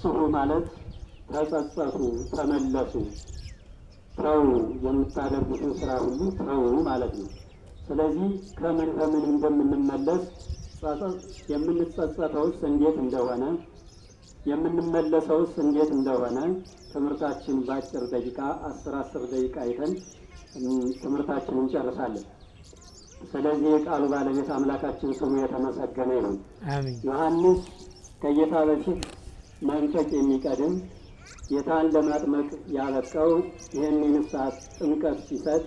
ንስሑ ማለት ተጸጸቱ፣ ተመለሱ፣ ተው፣ የምታደርጉትን ስራ ሁሉ ተው ማለት ነው። ስለዚህ ከምን እንደምንመለስ የምንጸጸተውስ እንዴት እንደሆነ የምንመለሰውስ እንዴት እንደሆነ ትምህርታችን በአጭር ደቂቃ 10 ደቂቃ አይተን ትምህርታችንን እንጨርሳለን። ስለዚህ የቃሉ ባለቤት አምላካችን ስሙ የተመሰገነ ይሁን። አሜን። ዮሐንስ ከጌታ በፊት መንፈቅ የሚቀድም ጌታን ለማጥመቅ ያበቃው ይህን የንስሐ ጥምቀት ሲሰጥ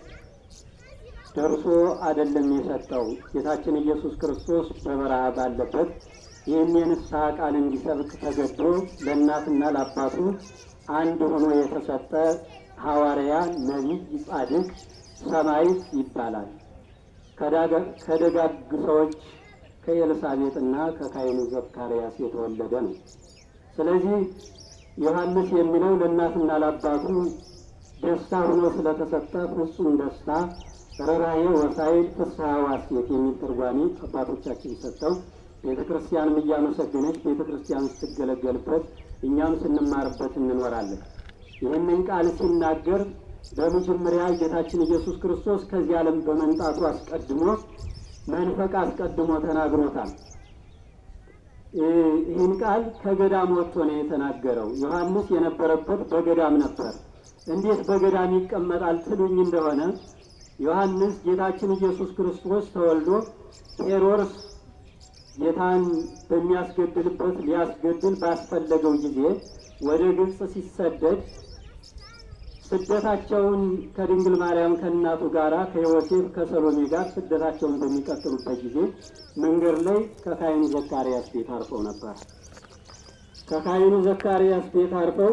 ደርሶ አይደለም የሰጠው። ጌታችን ኢየሱስ ክርስቶስ በበረሃ ባለበት ይህን የንስሐ ቃል እንዲሰብክ ተገዶ ለእናትና ለአባቱ አንድ ሆኖ የተሰጠ ሐዋርያ፣ ነቢይ፣ ጻድቅ፣ ሰማዕት ይባላል። ከደጋግ ሰዎች ከኤልሳቤጥና ከካህኑ ዘካርያስ የተወለደ ነው። ስለዚህ ዮሐንስ የሚለው ለእናትና ለአባቱ ደስታ ሆኖ ስለተሰጠ ፍጹም ደስታ፣ ርኅራኄ ወሳይል፣ ፍስሐ ወሐሴት የሚል ትርጓሜ አባቶቻችን ሰጥተው ቤተ ክርስቲያንም እያመሰገነች ቤተ ክርስቲያን ስትገለገልበት እኛም ስንማርበት እንኖራለን። ይህንን ቃል ሲናገር በመጀመሪያ ጌታችን ኢየሱስ ክርስቶስ ከዚህ ዓለም በመምጣቱ አስቀድሞ መንፈቅ አስቀድሞ ተናግሮታል። ይህን ቃል ከገዳም ወጥቶ ነው የተናገረው። ዮሐንስ የነበረበት በገዳም ነበር። እንዴት በገዳም ይቀመጣል ትሉኝ እንደሆነ ዮሐንስ ጌታችን ኢየሱስ ክርስቶስ ተወልዶ ሄሮድስ ጌታን በሚያስገድልበት ሊያስገድል ባስፈለገው ጊዜ ወደ ግብፅ ሲሰደድ ስደታቸውን ከድንግል ማርያም ከእናቱ ጋራ ከዮሴፍ ከሰሎሜ ጋር ስደታቸውን በሚቀጥሉበት ጊዜ መንገድ ላይ ከካህኑ ዘካርያስ ቤት አርፈው ነበር። ከካህኑ ዘካርያስ ቤት አርፈው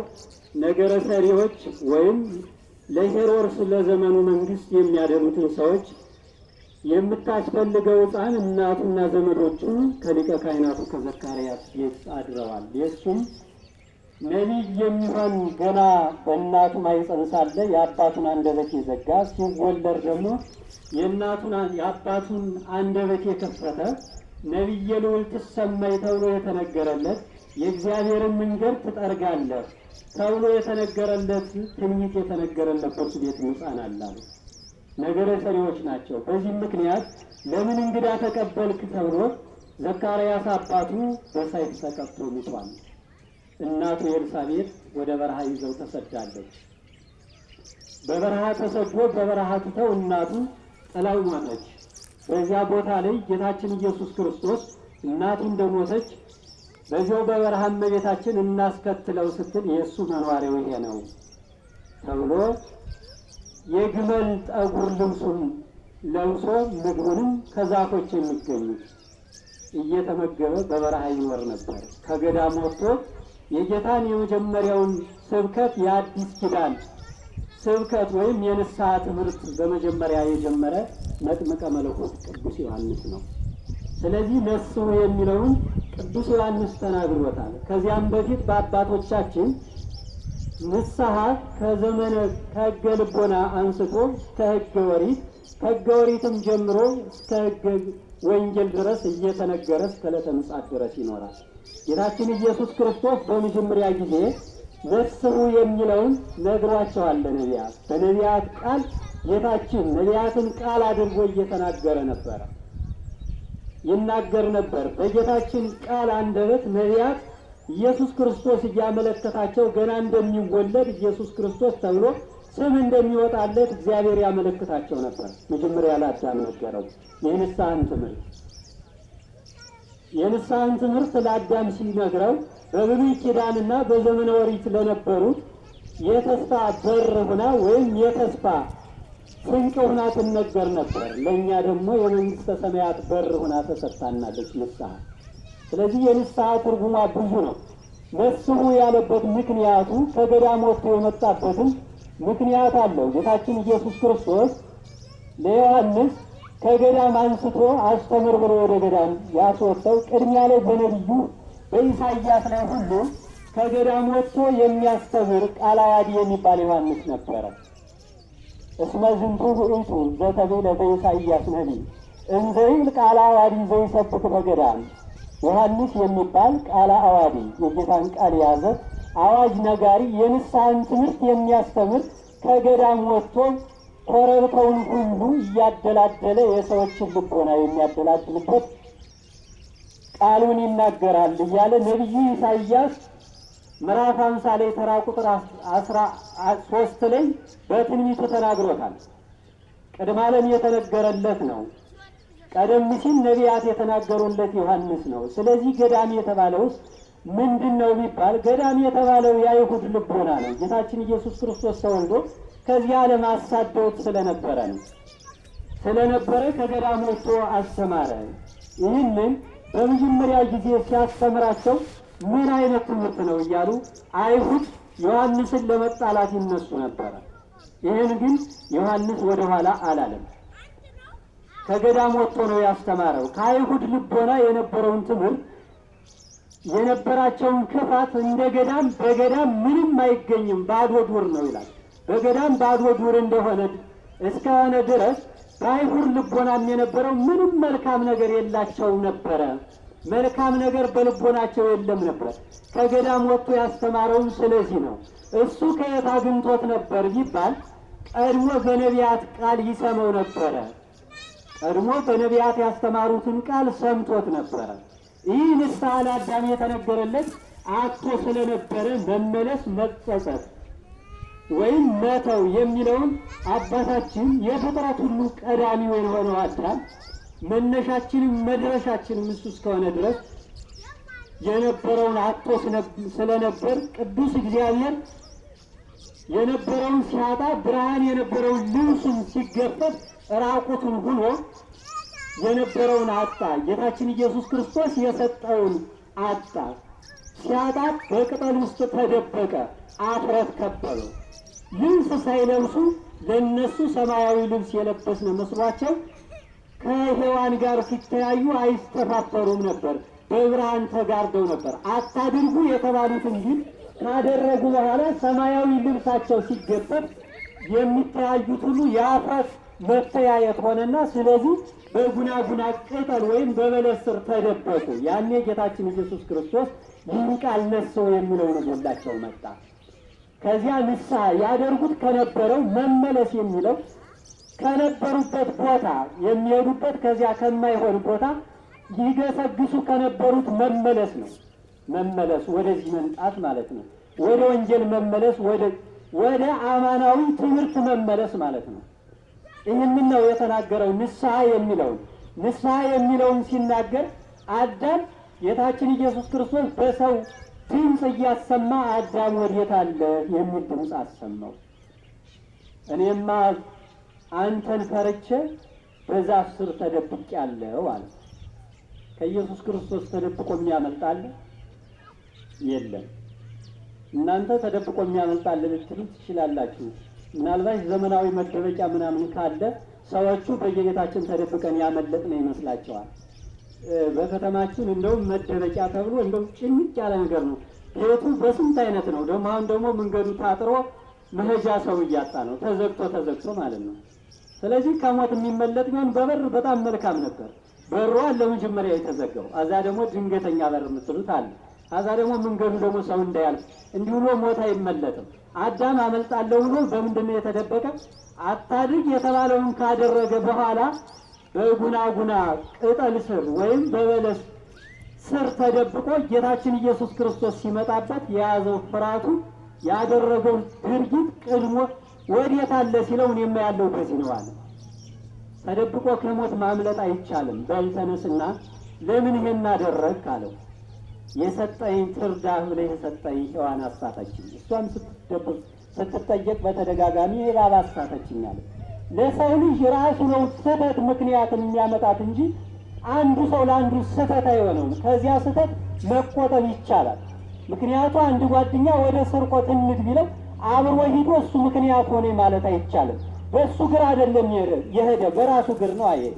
ነገረ ሰሪዎች ወይም ለሄሮድስ ለዘመኑ መንግስት የሚያደሩትን ሰዎች የምታስፈልገው ሕፃን እናቱና ዘመዶቹ ከሊቀ ካህናቱ ከዘካርያስ ቤት አድረዋል። የእሱም ነቢይ የሚሆን ገና በእናቱ ማኅፀን ሳለ የአባቱን አንደበት የዘጋ ሲወለድ ደግሞ የአባቱን አንደበት የከፈተ ነቢየ ልዑል ትሰማይ ተብሎ የተነገረለት የእግዚአብሔርን መንገድ ትጠርጋለህ ተብሎ የተነገረለት ትንቢት የተነገረለት በሱ ቤት ሕፃን አለ። ነገረ ሰሪዎች ናቸው። በዚህ ምክንያት ለምን እንግዳ ተቀበልክ ተብሎ ዘካርያስ አባቱ በሰይፍ ተቀጥቶ ሞቷል። እናቱ ኤልሳቤጥ ወደ በረሃ ይዘው ተሰዳለች። በበረሃ ተሰዶ በበረሃ ትተው እናቱ ጥላው ሞተች። በዚያ ቦታ ላይ ጌታችን ኢየሱስ ክርስቶስ እናቱ እንደሞተች በዚያው በበረሃ እመቤታችን እናስከትለው ስትል የእሱ መኖሪያው ይሄ ነው ተብሎ የግመል ጠጉር ልብሱን ለብሶ ምግቡንም ከዛፎች የሚገኙት እየተመገበ በበረሃ ይኖር ነበር። ከገዳም ወጥቶ የጌታን የመጀመሪያውን ስብከት የአዲስ ኪዳን ስብከት ወይም የንስሐ ትምህርት በመጀመሪያ የጀመረ መጥምቀ መለኮት ቅዱስ ዮሐንስ ነው። ስለዚህ ነስሑ የሚለውን ቅዱስ ዮሐንስ ተናግሮታል። ከዚያም በፊት በአባቶቻችን ንስሐ ከዘመነ ከሕገ ልቦና አንስቶ እስከ ሕገ ኦሪት ከሕገ ኦሪትም ጀምሮ እስከ ሕገ ወንጌል ድረስ እየተነገረ እስከ ዕለተ ምጽአት ድረስ ይኖራል። ጌታችን ኢየሱስ ክርስቶስ በመጀመሪያ ጊዜ ነስሑ የሚለውን ነግሯቸዋል ለነቢያት። በነቢያት ቃል ጌታችን ነቢያትን ቃል አድርጎ እየተናገረ ነበረ፣ ይናገር ነበር። በጌታችን ቃል አንደበት ነቢያት ኢየሱስ ክርስቶስ እያመለከታቸው ገና እንደሚወለድ ኢየሱስ ክርስቶስ ተብሎ ስም እንደሚወጣለት እግዚአብሔር ያመለክታቸው ነበር። መጀመሪያ ለአዳም ነገረው የንስሐን ትምህርት ለአዳም ሲነግረው በብሉይ ኪዳንና በዘመነ ኦሪት ለነበሩት የተስፋ በር ሆና ወይም የተስፋ ስንቅ ሆና ትነገር ነበር። ለእኛ ደግሞ የመንግሥተ ሰማያት በር ሆና ተሰጥታናለች ንስሐ። ስለዚህ የንስሐ ትርጉሟ ብዙ ነው። ነስሑ ያለበት ምክንያቱ ከገዳም ወጥቶ የመጣበትም ምክንያት አለው። ጌታችን ኢየሱስ ክርስቶስ ለዮሐንስ ከገዳም አንስቶ አስተምር ብሎ ወደ ገዳም ያስወጣው ቅድሚያ ላይ በነቢዩ በኢሳይያስ ላይ ሁሉ ከገዳም ወጥቶ የሚያስተምር ቃለ ዓዋዲ የሚባል ዮሐንስ ነበረ። እስመ ዝንቱ ውእቱ ዘተቤለ በኢሳይያስ ነቢይ እንዘ ይብል ቃለ ዓዋዲ ዘይሰብክ በገዳም። ዮሐንስ የሚባል ቃለ ዓዋዲ የጌታን ቃል የያዘ አዋጅ ነጋሪ የንስሐን ትምህርት የሚያስተምር ከገዳም ወጥቶ ኮረብታውን ሁሉ እያደላደለ የሰዎችን ልቦና የሚያደላድልበት ቃሉን ይናገራል እያለ ነቢዩ ኢሳይያስ ምዕራፍ 50 ላይ ተራ ቁጥር 13 ላይ በትንቢቱ ተናግሮታል። ቅድመ ዓለም የተነገረለት ነው። ቀደም ሲል ነቢያት የተናገሩለት ዮሐንስ ነው። ስለዚህ ገዳም የተባለው ምንድን ነው ቢባል ገዳም የተባለው የአይሁድ ልቦና ነው። ጌታችን ኢየሱስ ክርስቶስ ተወልዶ ከዚህ ዓለም አሳደውት ስለነበረ ከገዳም ወጥቶ አስተማረ። ይህንን በመጀመሪያ ጊዜ ሲያስተምራቸው ምን አይነት ትምህርት ነው እያሉ አይሁድ ዮሐንስን ለመጣላት ይነሱ ነበረ። ይህን ግን ዮሐንስ ወደ ኋላ አላለም። ከገዳም ወጥቶ ነው ያስተማረው። ከአይሁድ ልቦና የነበረውን ትምህርት የነበራቸውን ክፋት እንደ ገዳም በገዳም ምንም አይገኝም ባዶ ዱር ነው ይላል። በገዳም ባዶ ዱር እንደሆነ እስከሆነ ድረስ በአይሁድ ልቦናም የነበረው ምንም መልካም ነገር የላቸውም ነበረ። መልካም ነገር በልቦናቸው የለም ነበር። ከገዳም ወጥቶ ያስተማረውም ስለዚህ ነው። እሱ ከየት አግኝቶት ነበር ቢባል ቀድሞ በነቢያት ቃል ይሰማው ነበረ። ቀድሞ በነቢያት ያስተማሩትን ቃል ሰምቶት ነበረ። ይህ ንስሐ ለአዳም የተነገረለት አጥቶ ስለነበረ መመለስ፣ መጸጸት ወይም መተው የሚለውን አባታችን የፍጥረት ሁሉ ቀዳሚው የሆነው አዳም መነሻችንም መድረሻችንም እሱ እስከሆነ ድረስ የነበረውን አጥቶ ስለነበር ቅዱስ እግዚአብሔር የነበረውን ሲያጣ ብርሃን የነበረውን ልብሱን ሲገፈፍ ራቁቱን ሆኖ የነበረውን አጣ። ጌታችን ኢየሱስ ክርስቶስ የሰጠውን አጣ። ሲያጣ በቅጠል ውስጥ ተደበቀ፣ አፍረት ከበለው። ልብስ ሳይለብሱ ለነሱ ሰማያዊ ልብስ የለበስን መስሏቸው ከሔዋን ጋር ሲተያዩ አይስተፋፈሩም ነበር፣ በብርሃን ተጋርደው ነበር። አታድርጉ የተባሉትን ግን ካደረጉ በኋላ ሰማያዊ ልብሳቸው ሲገፈፍ የሚተያዩት ሁሉ የአፍረት መተያየት ሆነና ስለዚህ በጉናጉና ቅጠል ወይም በበለስ ስር ተደበቁ። ያኔ ጌታችን ኢየሱስ ክርስቶስ ይህን ቃል ነሰው የሚለውን ይዞላቸው መጣ። ከዚያ ንስሐ ያደርጉት ከነበረው መመለስ የሚለው ከነበሩበት ቦታ የሚሄዱበት ከዚያ ከማይሆን ቦታ ይገሰግሱ ከነበሩት መመለስ ነው። መመለስ ወደዚህ መምጣት ማለት ነው። ወደ ወንጌል መመለስ፣ ወደ አማናዊ ትምህርት መመለስ ማለት ነው። ይህንን ነው የተናገረው ንስሐ የሚለውን ሲናገር አዳም ጌታችን ኢየሱስ ክርስቶስ በሰው ድምፅ እያሰማ አዳም ወዴት አለ የሚል ድምፅ አሰማው። እኔማ አንተን ፈርቼ በዛፍ ስር ተደብቄአለሁ አለ። ከኢየሱስ ክርስቶስ ተደብቆ የሚያመልጣለ የለም። እናንተ ተደብቆ የሚያመልጣለ ልትሉ ትችላላችሁ። ምናልባት ዘመናዊ መደበቂያ ምናምን ካለ ሰዎቹ በየቤታችን ተደብቀን ያመለጥን ይመስላቸዋል። በከተማችን እንደውም መደበቂያ ተብሎ እንደውም ጭንቅ ያለ ነገር ነው። ቤቱ በስንት አይነት ነው። ደግሞ አሁን ደግሞ መንገዱ ታጥሮ መሄጃ ሰው እያጣ ነው። ተዘግቶ ማለት ነው። ስለዚህ ከሞት የሚመለጥ ቢሆን በበር በጣም መልካም ነበር። በሩ አለ መጀመሪያ የተዘጋው። አዛ ደግሞ ድንገተኛ በር የምትሉት አለ። አዛ ደግሞ መንገዱ ደግሞ ሰው እንዳያልፍ እንዲሁ ብሎ ሞት አይመለጥም። አዳም አመልጣለሁ ብሎ በምንድን ነው የተደበቀ? አታድርግ የተባለውን ካደረገ በኋላ በጉናጉና ቅጠል ስር ወይም በበለስ ስር ተደብቆ ጌታችን ኢየሱስ ክርስቶስ ሲመጣበት የያዘው ፍርሃቱ ያደረገው ድርጊት ቅድሞ ወዴት አለ ሲለው እኔማ ያለው በዚህ ነው አለ። ተደብቆ ከሞት ማምለጥ አይቻልም። በል ተነስና ለምን ይሄን አደረግክ አለው። የሰጠኝ ትርዳህ ብለህ የሰጠኝ ሔዋን አሳተችኝ። እሷም ስትጠየቅ በተደጋጋሚ እባብ አሳተችኝ አለ። ለሰው ልጅ ራሱ ነው ስህተት ምክንያትን የሚያመጣት እንጂ አንዱ ሰው ለአንዱ ስህተት አይሆነውም። ከዚያ ስህተት መቆጠብ ይቻላል። ምክንያቱ አንድ ጓደኛ ወደ ስርቆት እንድ ቢለው አብሮ ሂዶ እሱ ምክንያት ሆነ ማለት አይቻልም። በእሱ ግር አይደለም የሄደ በራሱ ግር ነው አይሄድ።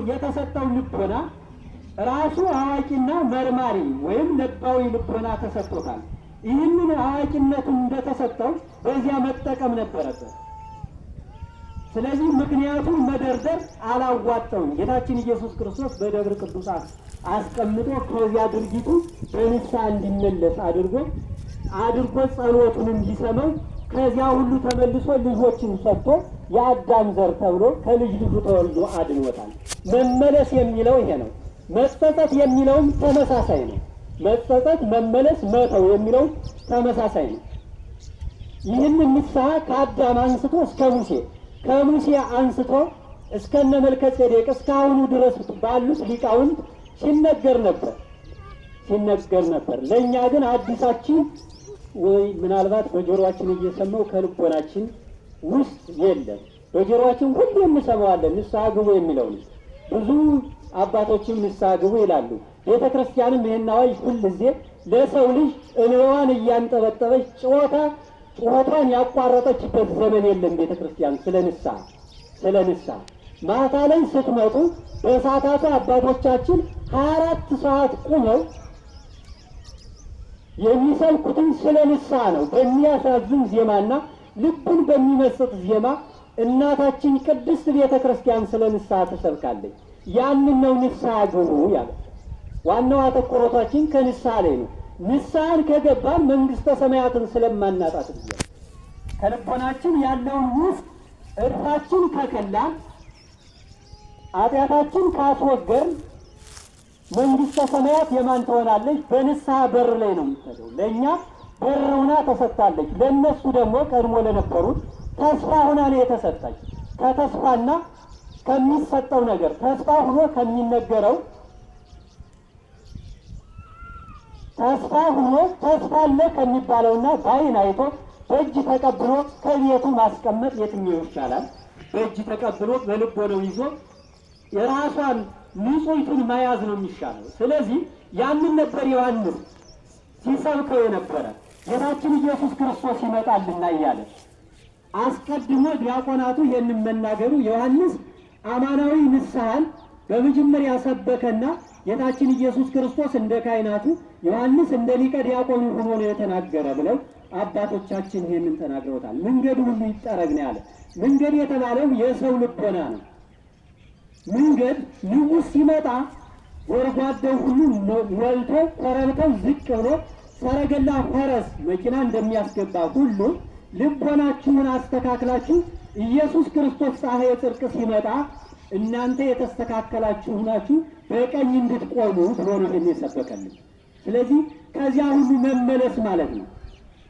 የተሰጠው ልቦና ራሱ አዋቂና መርማሪ ወይም ልባዊ ልቦና ተሰጥቶታል። ይህንን አዋቂነቱን እንደተሰጠው በዚያ መጠቀም ነበረበት። ስለዚህ ምክንያቱም መደርደር አላዋጣውም። ጌታችን ኢየሱስ ክርስቶስ በደብረ ቅዱሳን አስቀምጦ ከዚያ ድርጊቱ በንስሐ እንዲመለስ አድርጎ ጸሎቱን እንዲሰማው ከዚያ ሁሉ ተመልሶ ልጆችን ሰጥቶ የአዳም ዘር ተብሎ ከልጅ ልጁ ተወልዶ አድኖታል። መመለስ የሚለው ይሄ ነው። መጸጸት የሚለውም ተመሳሳይ ነው። መጸጸት፣ መመለስ፣ መተው የሚለው ተመሳሳይ ነው። ይህንን ንስሐ ከአዳም አንስቶ እስከ ሙሴ ከሙሴ አንስቶ እስከነ መልከጼዴቅ እስካሁኑ ድረስ ባሉት ሊቃውንት ሲነገር ነበር። ለእኛ ግን አዲሳችን ወይ ምናልባት በጆሮአችን እየሰማው ከልቦናችን ውስጥ የለም። በጆሮአችን ሁሉ እንሰማዋለን ንስሐ ግቡ የሚለውን። ብዙ አባቶችም ንስሐ ግቡ ይላሉ። ቤተ ክርስቲያንም ይህን አዋጅ ሁልጊዜ ለሰው ልጅ እንባዋን እያንጠበጠበች ጩኸቷን ያቋረጠችበት ዘመን የለም። ቤተ ክርስቲያን ስለ ንስሐ ማታ ላይ ስትመጡ በሰዓታቱ አባቶቻችን 24 ሰዓት ቁመው የሚሰብኩትን ስለ ንስሐ ነው። በሚያሳዝን ዜማና ልብን በሚመስጥ ዜማ እናታችን ቅድስት ቤተ ክርስቲያን ስለ ንስሐ ትሰብካለች። ያንን ነው ንስሐ ግቡ ያለ። ዋናው አተኩሮታችን ከንስሐ ላይ ነው። ንስሐን ከገባን መንግሥተ ሰማያትን ስለማናጣት ነው። ከልቦናችን ያለውን ውስጥ እርታችን ከከላን ኃጢአታችን ካስወገርን መንግሥተ ሰማያት የማን ትሆናለች? በንስሐ በር ላይ ነው የምትሄደው። ለእኛ በር ሆና ተሰጥታለች። ለእነሱ ደግሞ ቀድሞ ለነበሩት ተስፋ ሆና ነው የተሰጠች። ከተስፋና ከሚሰጠው ነገር ተስፋ ሆኖ ከሚነገረው ተስፋ አለ ከሚባለውና በዓይን አይቶ በእጅ ተቀብሎ ከቤቱ ማስቀመጥ የትኛው ይሻላል? በእጅ ተቀብሎ በልቦናው ይዞ የራሷን ንጹሕቱን መያዝ ነው የሚሻለው። ስለዚህ ያንን ነበር ዮሐንስ ሲሰብከው የነበረ። ጌታችን ኢየሱስ ክርስቶስ ይመጣልና እያለ አስቀድሞ ዲያቆናቱ ይህንን መናገሩ ዮሐንስ አማናዊ ንስሐን በመጀመሪያ ሰበከና ጌታችን ኢየሱስ ክርስቶስ እንደ ካህናቱ ዮሐንስ እንደ ሊቀ ዲያቆኑ ሆኖ ነው የተናገረ ብለው አባቶቻችን ይህንን ተናግረውታል። መንገዱ ሁሉ ይጠረግ ነው ያለ። መንገድ የተባለው የሰው ልቦና ነው። መንገድ ንጉሥ ሲመጣ ጎርጓዳው ሁሉ ሞልቶ ኮረብታው ዝቅ ብሎ ሰረገላ ፈረስ መኪና እንደሚያስገባ ሁሉ ልቦናችሁን አስተካክላችሁ ኢየሱስ ክርስቶስ ፀሐየ ጽድቅ ሲመጣ እናንተ የተስተካከላችሁ ናችሁ በቀኝ እንድትቆሙ ብሎ ነው የሚሰበከልን። ስለዚህ ከዚያ ሁሉ መመለስ ማለት ነው።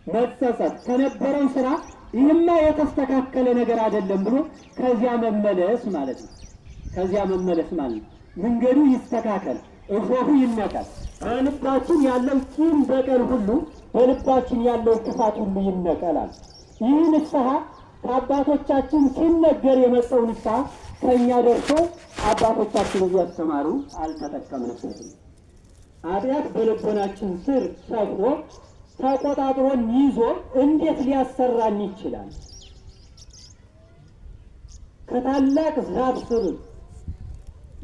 መጸጸት ከነበረው ስራ ይህማ የተስተካከለ ነገር አይደለም ብሎ ከዚያ መመለስ ማለት ነው። መንገዱ ይስተካከል፣ እሾሁ ይነቀል። በልባችን ያለው ቂም በቀል ሁሉ፣ በልባችን ያለው ክፋት ሁሉ ይነቀላል። ይህ ንስሐ ከአባቶቻችን ሲነገር የመጣው ንስሐ ከእኛ ደርሶ አባቶቻችን እያስተማሩ አልተጠቀምንበትም። ኃጢአት በልቦናችን ስር ሰፍሮ ተቆጣጥሮን ይዞ እንዴት ሊያሰራን ይችላል? ከታላቅ ዛፍ ስር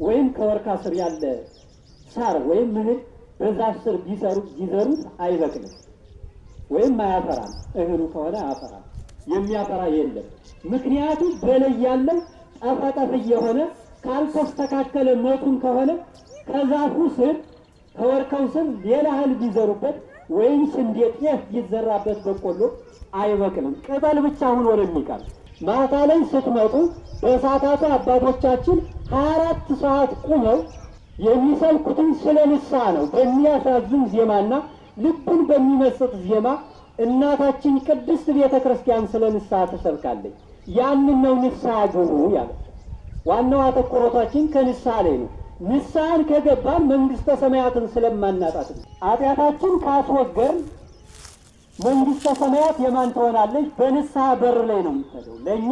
ወይም ከወርካ ስር ያለ ሳር ወይም እህል በዛፍ ስር ቢዘሩት አይበቅልም ወይም አያፈራም። እህሉ ከሆነ አያፈራም፣ የሚያፈራ የለም። ምክንያቱም በላይ ያለው ጠፈጠፍ እየሆነ ካልተስተካከለ ሞቱን ከሆነ ከዛፉ ስር ከወርካው ስር ሌላ እህል ቢዘሩበት ወይም ስንዴ፣ ጤፍ ቢዘራበት በቆሎ አይበቅልም፣ ቅጠል ብቻ ሆኖ ነው የሚቀር። ማታ ላይ ስትመጡ በሰዓታቱ አባቶቻችን 24 ሰዓት ቁመው የሚሰብኩትን ስለ ንስሐ ነው። በሚያሳዝን ዜማና ልብን በሚመስጥ ዜማ እናታችን ቅድስት ቤተ ክርስቲያን ስለ ንስሐ ትሰብካለች። ያንን ነው ንስሐ ግቡ ያለ። ዋናው አተኩሮታችን ከንስሐ ላይ ነው። ንስሐን ከገባን መንግሥተ ሰማያትን ስለማናጣት ነው። ኃጢአታችን ካስወገርን መንግሥተ ሰማያት የማን ትሆናለች? በንስሐ በር ላይ ነው የምትሄደው። ለእኛ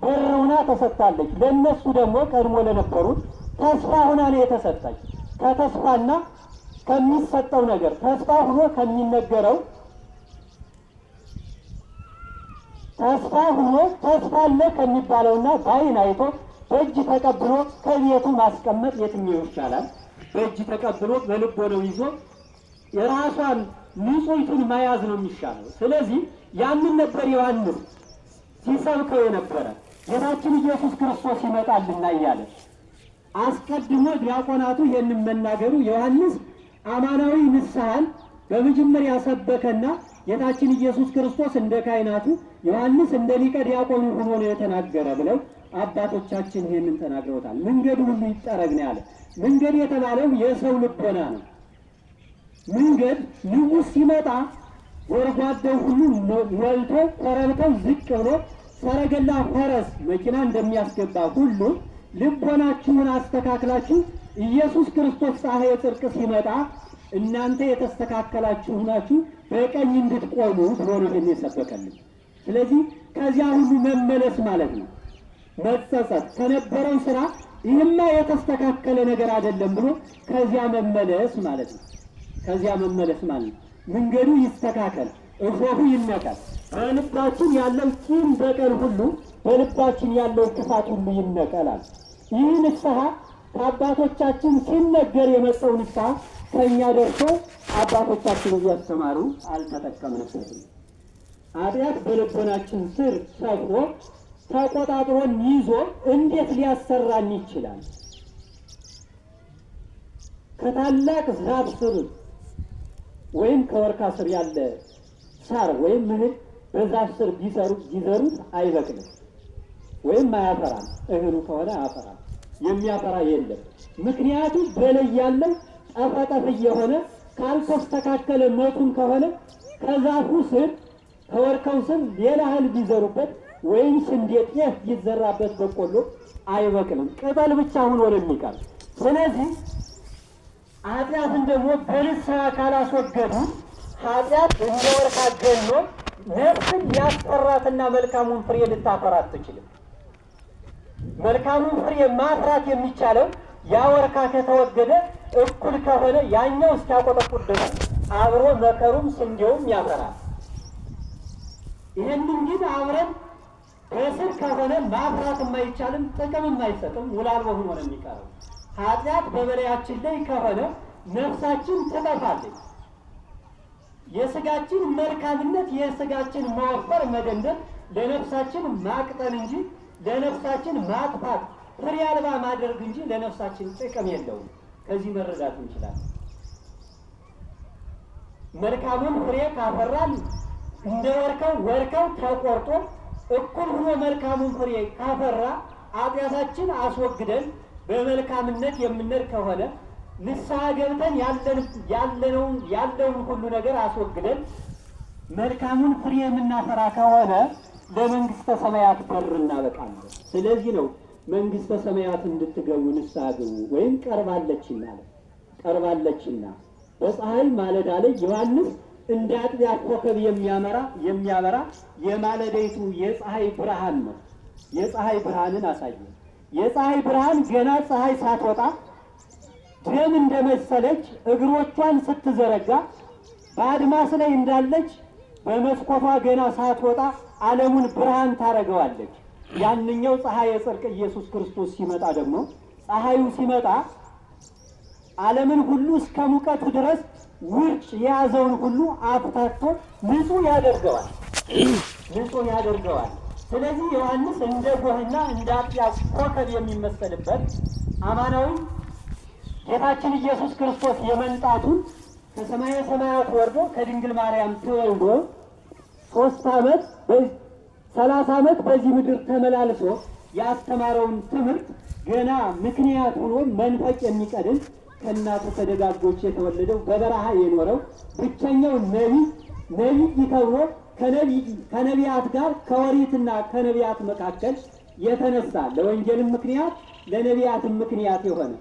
በር ሆና ተሰጥታለች። ለእነሱ ደግሞ ቀድሞ ለነበሩት ተስፋ ሆና ነው የተሰጠች። ከተስፋና ከሚሰጠው ነገር ተስፋ ሆኖ ከሚነገረው ተስፋ አለ ከሚባለውና በዓይን አይቶ በእጅ ተቀብሎ ከቤቱ ማስቀመጥ የትኛው ይሻላል? በእጅ ተቀብሎ በልቦናው ይዞ የራሷን ንጹሕቱን መያዝ ነው የሚሻለው። ስለዚህ ያንን ነበር ዮሐንስ ሲሰብከው የነበረ። ጌታችን ኢየሱስ ክርስቶስ ይመጣልና እያለ አስቀድሞ ዲያቆናቱ ይህንን መናገሩ ዮሐንስ አማናዊ ንስሐን በመጀመሪያ ሰበከና ጌታችን ኢየሱስ ክርስቶስ እንደ ካህናቱ ዮሐንስ እንደ ሊቀ ዲያቆኑ ሆኖ ነው የተናገረ ብለው አባቶቻችን ይህንን ተናግረውታል። መንገዱ ሁሉ ይጠረግ ነው ያለ። መንገድ የተባለው የሰው ልቦና ነው። መንገድ ንጉሥ ሲመጣ ጎርጓዳው ሁሉ ሞልቶ ኮረብታው ዝቅ ብሎ ሰረገላ ፈረስ መኪና እንደሚያስገባ ሁሉ ልቦናችሁን አስተካክላችሁ ኢየሱስ ክርስቶስ ፀሐየ ጽድቅ ሲመጣ እናንተ የተስተካከላችሁ ናችሁ በቀኝ እንድትቆሙ ብሎ ነው የሰበከልን። ስለዚህ ከዚያ ሁሉ መመለስ ማለት ነው፣ መጸጸት ከነበረው ስራ ይህማ የተስተካከለ ነገር አይደለም ብሎ ከዚያ መመለስ ማለት ነው። ከዚያ መመለስ ማለት ነው። መንገዱ ይስተካከል፣ እሾሁ ይነቀል፣ በልባችን ያለው ቂም በቀል ሁሉ በልባችን ያለው ክፋት ሁሉ ይነቀላል። ይህ ንስሐ ከአባቶቻችን ሲነገር የመጣው ንስሐ ከእኛ ደርሶ አባቶቻችን እያስተማሩ አልተጠቀምንበትም። ኃጢአት በልቦናችን ስር ሰፍሮ ተቆጣጥሮን ይዞ እንዴት ሊያሰራን ይችላል? ከታላቅ ዛፍ ስር ወይም ከወርካ ስር ያለ ሳር ወይም እህል በዛፍ ስር ቢዘሩት አይበቅልም ወይም አያፈራም። እህሉ ከሆነ አያፈራም፣ የሚያፈራ የለም። ምክንያቱም በላይ ያለው ጠፈጠፍ እየሆነ ካልተስተካከለ ሞቱን ከሆነ ከዛፉ ስር ከወርካው ስር ሌላ እህል ቢዘሩበት ወይም ስንዴ፣ ጤፍ ቢዘራበት በቆሎ አይበቅልም፣ ቅጠል ብቻ ሆኖ ነው የሚቀር። ስለዚህ ኃጢአትን ደግሞ በንስሐ ካላስወገዱ ኃጢአት እንደ ወርካ ገኖ ነፍስን ሊያስጠራትና መልካሙን ፍሬ ልታፈራ አትችልም። መልካሙን ፍሬ ማፍራት የሚቻለው ያ ወርካ ከተወገደ እኩል ከሆነ ያኛው እስኪያቆጠቁት ድረስ አብሮ መከሩም ስንዴውም ያፈራል። ይህንን ግን አብረን በስር ከሆነ ማፍራት የማይቻልም ጥቅም የማይሰጥም ውል አልባ ሆኖ ነው የሚቀረው። ኃጢአት በበላያችን ላይ ከሆነ ነፍሳችን ትጠፋለች። የስጋችን መልካምነት የስጋችን መወፈር መደንደን ለነፍሳችን ማቅጠን እንጂ ለነፍሳችን ማጥፋት ፍሬ አልባ ማድረግ እንጂ ለነፍሳችን ጥቅም የለውም። ከዚህ መረዳት እንችላለን። መልካሙን ፍሬ ካፈራን እንደ ወርካው ተቆርጦ እኩል ሆኖ መልካሙን ፍሬ ካፈራ ኃጢአታችን አስወግደን በመልካምነት የምንር ከሆነ ንስሐ ገብተን ያለውን ሁሉ ነገር አስወግደን መልካሙን ፍሬ የምናፈራ ከሆነ ለመንግስተ ሰማያት በር እናበቃለን። ስለዚህ ነው መንግስተ ሰማያት እንድትገቡ ንስሐ ግቡ ወይም ቀርባለችና በፀሐይ ማለዳ ላይ ዮሐንስ እንደ አጥቢያ ኮከብ የሚያበራ የማለዳይቱ የፀሐይ ብርሃን ነው። የፀሐይ ብርሃንን አሳየ። የፀሐይ ብርሃን ገና ፀሐይ ሳትወጣ ደም እንደመሰለች እግሮቿን ስትዘረጋ በአድማስ ላይ እንዳለች በመስኮቷ ገና ሳትወጣ ዓለሙን ብርሃን ታረገዋለች። ያንኛው ፀሐይ የጽድቅ ኢየሱስ ክርስቶስ ሲመጣ ደግሞ ፀሐዩ ሲመጣ ዓለምን ሁሉ እስከ ሙቀቱ ድረስ ውርጭ የያዘውን ሁሉ አፍታቶ ንጹህ ያደርገዋል። ስለዚህ ዮሐንስ እንደ ጎህና እንደ አጥቢያ ኮከብ የሚመሰልበት አማናዊ ጌታችን ኢየሱስ ክርስቶስ የመምጣቱን ከሰማየ ሰማያት ወርዶ ከድንግል ማርያም ተወልዶ 30 ዓመት በዚህ ምድር ተመላልሶ ያስተማረውን ትምህርት ገና ምክንያት ሆኖ መንፈቅ የሚቀድም ከእናቱ ከደጋጎች የተወለደው በበረሃ የኖረው ብቸኛው ነቢይ ተብሎ ከነቢያት ጋር ከወሪትና ከነቢያት መካከል የተነሳ ለወንጌልም ምክንያት ለነቢያትም ምክንያት የሆነ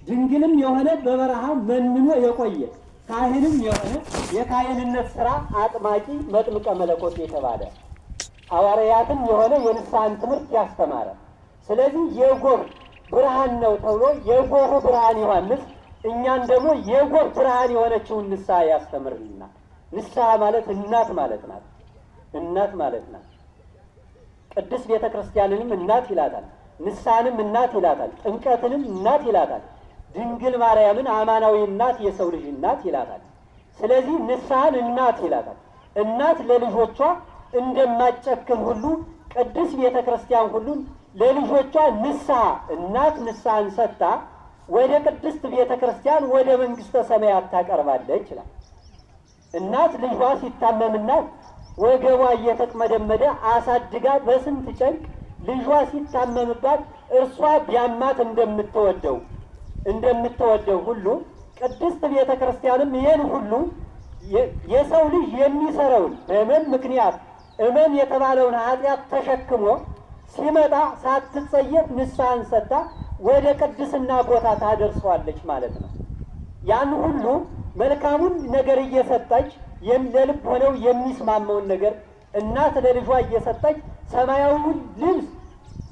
ድንግልም የሆነ በበረሃ መንኖ የቆየ ካህንም የሆነ የካህንነት ሥራ አጥማቂ መጥምቀ መለኮት የተባለ ሐዋርያትም የሆነ የንስሐን ትምህርት ያስተማረ ስለዚህ የጎህ ብርሃን ነው ተብሎ የጎህ ብርሃን ዮሐንስ እኛን ደግሞ የጎህ ብርሃን የሆነችውን ንስሐ ያስተምርልናል። ንስሐ ማለት እናት ማለት ናት። ቅድስት ቤተ ክርስቲያንንም እናት ይላታል፣ ንስሐንም እናት ይላታል፣ ጥምቀትንም እናት ይላታል፣ ድንግል ማርያምን አማናዊ እናት የሰው ልጅ እናት ይላታል። ስለዚህ ንስሐን እናት ይላታል። እናት ለልጆቿ እንደማጨክን ሁሉ ቅድስት ቤተ ክርስቲያን ሁሉን ለልጆቿ ንስሐ እናት ንስሐን ሰጥታ ወደ ቅድስት ቤተ ክርስቲያን ወደ መንግሥተ ሰማያት ታቀርባለች ይላል። እናት ልጇ ሲታመምና ወገቧ እየተቅመደመደ አሳድጋ በስንት ጨንቅ ልጇ ሲታመምባት እርሷ ቢያማት እንደምትወደው ሁሉ ቅድስት ቤተ ክርስቲያንም ይህን ሁሉ የሰው ልጅ የሚሰራውን በሕመም ምክንያት ሕመም የተባለውን ኃጢአት ተሸክሞ ሲመጣ ሳትጸየፍ ንስሐን ሰጥታ ወደ ቅድስና ቦታ ታደርሰዋለች ማለት ነው። ያን ሁሉ መልካሙን ነገር እየሰጠች ለልብ ሆነው የሚስማማውን ነገር እናት ለልጇ እየሰጠች ሰማያዊውን ልብስ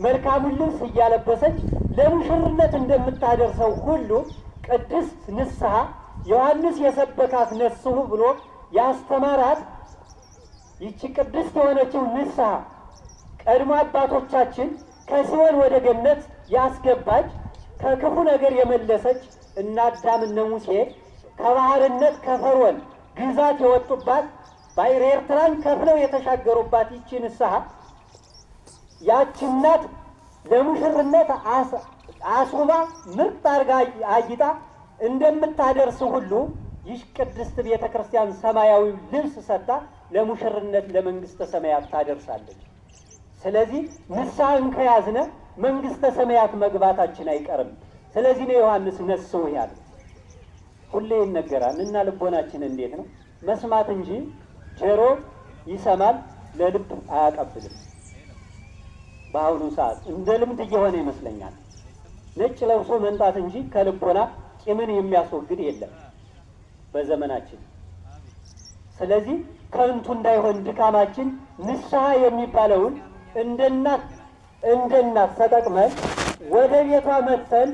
መልካሙን ልብስ እያለበሰች ለሙሽርነት እንደምታደርሰው ሁሉ ቅድስት ንስሐ ዮሐንስ የሰበካት ነስሑ ብሎ ያስተማራት ይቺ ቅድስት የሆነችው ንስሐ ቀድሞ አባቶቻችን ከሲኦል ወደ ገነት ያስገባች ከክፉ ነገር የመለሰች እነ አዳም እነ ሙሴ ከባህርነት ከፈርዖን ግዛት የወጡባት ባሕረ ኤርትራን ከፍለው የተሻገሩባት ይቺ ንስሐ ያቺ እናት ለሙሽርነት አስውባ ምርጥ አድርጋ አጊጣ እንደምታደርስ ሁሉ ይህ ቅድስት ቤተ ክርስቲያን ሰማያዊ ልብስ ሰጥታ ለሙሽርነት ለመንግሥተ ሰማያት ታደርሳለች። ስለዚህ ንስሐን ከያዝነ መንግሥተ ሰማያት መግባታችን አይቀርም። ስለዚህ ነው ዮሐንስ ነስሑ ያለ። ሁሌ ይነገራል እና ልቦናችን እንዴት ነው? መስማት እንጂ ጆሮ ይሰማል፣ ለልብ አያቀብልም። በአሁኑ ሰዓት እንደ ልምድ እየሆነ ይመስለኛል። ነጭ ለብሶ መንጣት እንጂ ከልቦና ቂምን የሚያስወግድ የለም በዘመናችን። ስለዚህ ከንቱ እንዳይሆን ድካማችን ንስሐ የሚባለውን እንደ እናት ተጠቅመን ወደ ቤቷ መጥተን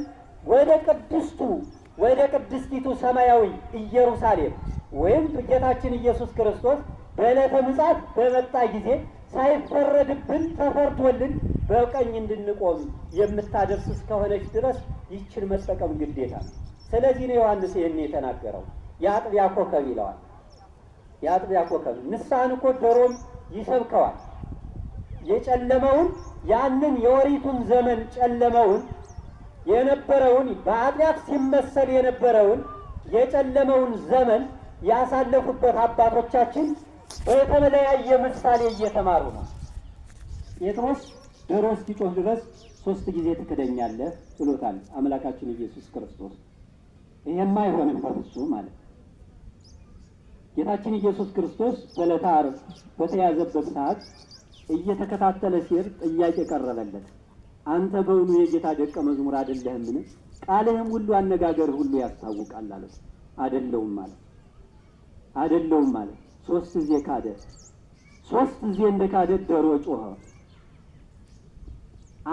ወደ ቅድስቲቱ ሰማያዊ ኢየሩሳሌም ወይም ጌታችን ኢየሱስ ክርስቶስ በዕለተ ምጽአት በመጣ ጊዜ ሳይፈረድብን ተፈርዶልን በቀኝ እንድንቆም የምታደርስ እስከሆነች ድረስ ይችን መጠቀም ግዴታ ነው። ስለዚህ ነው ዮሐንስ ይህን የተናገረው። የአጥቢያ ኮከብ ይለዋል። የአጥቢያ ኮከብ ንስሐን እኮ ዶሮም ይሰብከዋል። የጨለመውን ያንን የወሪቱን ዘመን ጨለመውን የነበረውን በኃጢአት ሲመሰል የነበረውን የጨለመውን ዘመን ያሳለፉበት አባቶቻችን በተለያየ ምሳሌ እየተማሩ ነው። ጴጥሮስ ዶሮ እስኪጮህ ድረስ 3 ጊዜ ትክደኛለህ ብሎታል አምላካችን ኢየሱስ ክርስቶስ። ይሄማ አይሆንም በፍጹም ማለት ጌታችን ኢየሱስ ክርስቶስ በዕለተ ዓርብ በተያዘበት ሰዓት እየተከታተለ ሲሄድ ጥያቄ ቀረበለት። አንተ በእውኑ የጌታ ደቀ መዝሙር አይደለህምን? ቃልህም ሁሉ አነጋገርህ ሁሉ ያስታውቃል አለው። አይደለሁም ማለት 3 ጊዜ ካደ። 3 ጊዜ እንደካደ ዶሮ ጮኸ።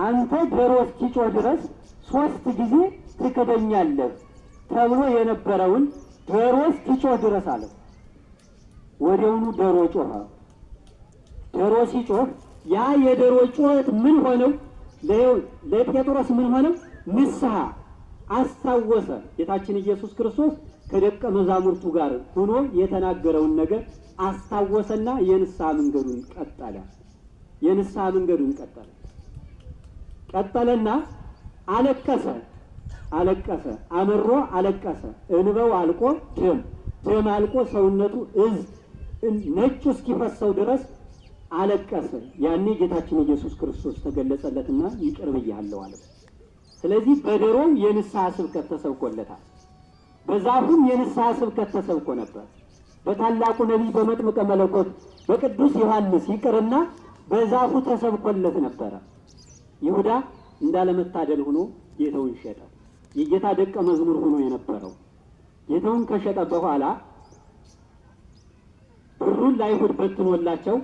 አንተ ዶሮ እስኪጮህ ድረስ 3 ጊዜ ትክደኛለህ ተብሎ የነበረውን ዶሮ እስኪጮህ ድረስ አለው። ወዲያውኑ ዶሮ ጮኸ። ዶሮ ሲጮህ ያ የዶሮ ጩኸት ምን ሆነው? ለጴጥሮስ ምን ሆነው? ንስሐ አስታወሰ። ጌታችን ኢየሱስ ክርስቶስ ከደቀ መዛሙርቱ ጋር ሆኖ የተናገረውን ነገር አስታወሰና የንስሐ መንገዱን ቀጠለና አለቀሰ። አምሮ አለቀሰ። እንበው አልቆ ደም አልቆ ሰውነቱ ነጩ እስኪፈሰው ድረስ አለቀሰ። ያኔ ጌታችን ኢየሱስ ክርስቶስ ተገለጸለትና ይቅር ብያለሁ አለ። ስለዚህ በዶሮም የንስሐ ስብከት ተሰብኮለታል። በዛፉም የንስሐ ስብከት ተሰብኮ ነበር። በታላቁ ነቢይ በመጥምቀ መለኮት በቅዱስ ዮሐንስ ይቅርና በዛፉ ተሰብኮለት ነበረ። ይሁዳ እንዳለመታደል ሆኖ ጌታውን ሸጠ። የጌታ ደቀ መዝሙር ሆኖ የነበረው ጌታውን ከሸጠ በኋላ ብሩን ለአይሁድ በትኖላቸው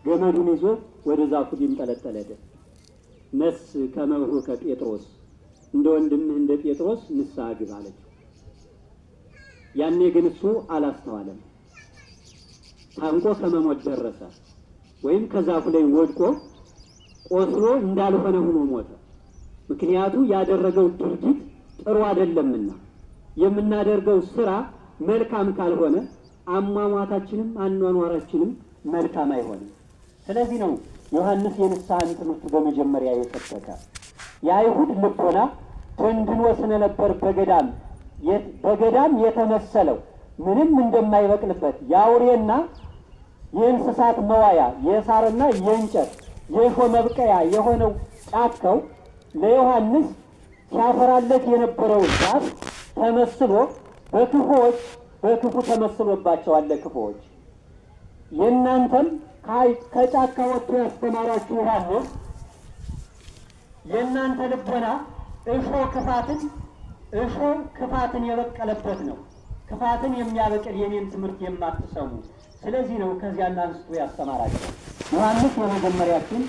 ገመዱን ይዞ ወደ ዛፉ ሊንጠለጠል ሄደ። ነስ ከመብሩ ከጴጥሮስ እንደ ወንድምህ እንደ ጴጥሮስ ንስሐ ግባ አለችው። ያኔ ግን እሱ አላስተዋለም። ታንቆ ከመሞት ደረሰ። ወይም ከዛፉ ላይ ወድቆ ቆስሎ እንዳልሆነ ሆኖ ሞተ። ምክንያቱ ያደረገው ድርጊት ጥሩ አይደለምና የምናደርገው ስራ መልካም ካልሆነ አሟሟታችንም አኗኗራችንም መልካም አይሆንም። ስለዚህ ነው ዮሐንስ የንስሐን ትምህርት በመጀመሪያ የሰበከ የአይሁድ ልቦና ደንድኖ ስለነበር በገዳም የተመሰለው ምንም እንደማይበቅልበት የአውሬና የእንስሳት መዋያ የሳርና የእንጨት የእሾህ መብቀያ የሆነው ጫካው ለዮሐንስ ሲያፈራለት የነበረው ዛፍ ተመስሎ በክፉ ተመስሎባቸዋል። ለክፉዎች የእናንተም ከጫካ ወጥቶ ያስተማራችሁ ዮሐንስ የእናንተ ልቦና እሾህ ክፋትን የበቀለበት ነው። ክፋትን የሚያበቅል የኔን ትምህርት የማትሰሙ ስለዚህ ነው ከዚያ አንስቶ ያስተማራቸው። ዮሐንስ የመጀመሪያችን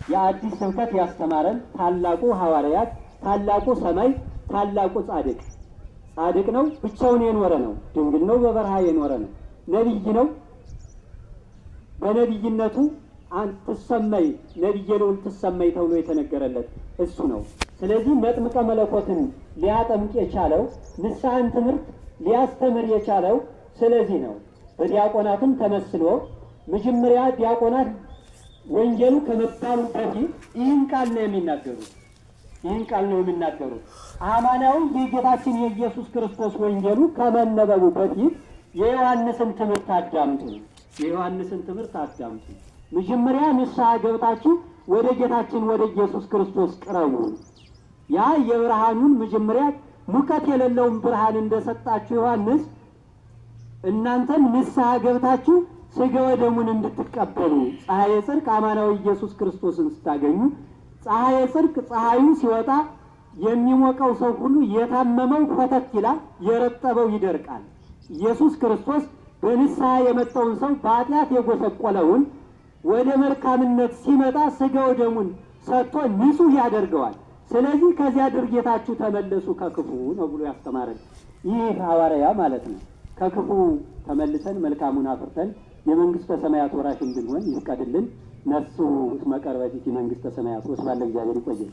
የአዲስ ስብከት ያስተማረን ታላቁ ሐዋርያት፣ ታላቁ ሰማይ፣ ታላቁ ጻድቅ ነው። ብቻውን የኖረ ነው። ድንግል ነው። በበረሃ የኖረ ነው። ነቢይ ነው። በነቢይነቱ ነቢየ ልዑል ትሰመይ ተብሎ የተነገረለት እሱ ነው። ስለዚህ መጥምቀ መለኮትን ሊያጠምቅ የቻለው ንስሐን ትምህርት ሊያስተምር የቻለው ስለዚህ ነው። በዲያቆናትም ተመስሎ መጀመሪያ ዲያቆናት ወንጌሉ ከመባሉ በፊት ይህን ቃል ነው የሚናገሩት። አማናዊ የጌታችን የኢየሱስ ክርስቶስ ወንጌሉ ከመነበቡ በፊት የዮሐንስን ትምህርት አዳምጡ። መጀመሪያ ንስሐ ገብታችሁ ወደ ጌታችን ወደ ኢየሱስ ክርስቶስ ቅረቡ። ያ የብርሃኑን መጀመሪያ ሙቀት የሌለውን ብርሃን እንደሰጣችሁ ዮሐንስ እናንተም ንስሐ ገብታችሁ ሥጋ ወደሙን እንድትቀበሉ ፀሐየ ጽድቅ አማናዊ ኢየሱስ ክርስቶስን ስታገኙ ፀሐየ ጽድቅ ፀሐዩ ሲወጣ የሚሞቀው ሰው ሁሉ የታመመው ፈተት ይላል፣ የረጠበው ይደርቃል። ኢየሱስ ክርስቶስ በንስሐ የመጣውን ሰው በኃጢአት የጎሰቆለውን ወደ መልካምነት ሲመጣ ሥጋ ወደሙን ሰጥቶ ንጹሕ ያደርገዋል። ስለዚህ ከዚያ ድርጊታችሁ ተመለሱ ከክፉ ነው ብሎ ያስተማረን ይህ ሐዋርያ ማለት ነው። ከክፉ ተመልሰን መልካሙን አፍርተን የመንግስተ ሰማያት ወራሽ እንድንሆን ይፍቀድልን። ነፍሱ እስመ ቀርበቲቲ መንግስተ ሰማያት። ወስብሐት ለእግዚአብሔር። ይቆየን።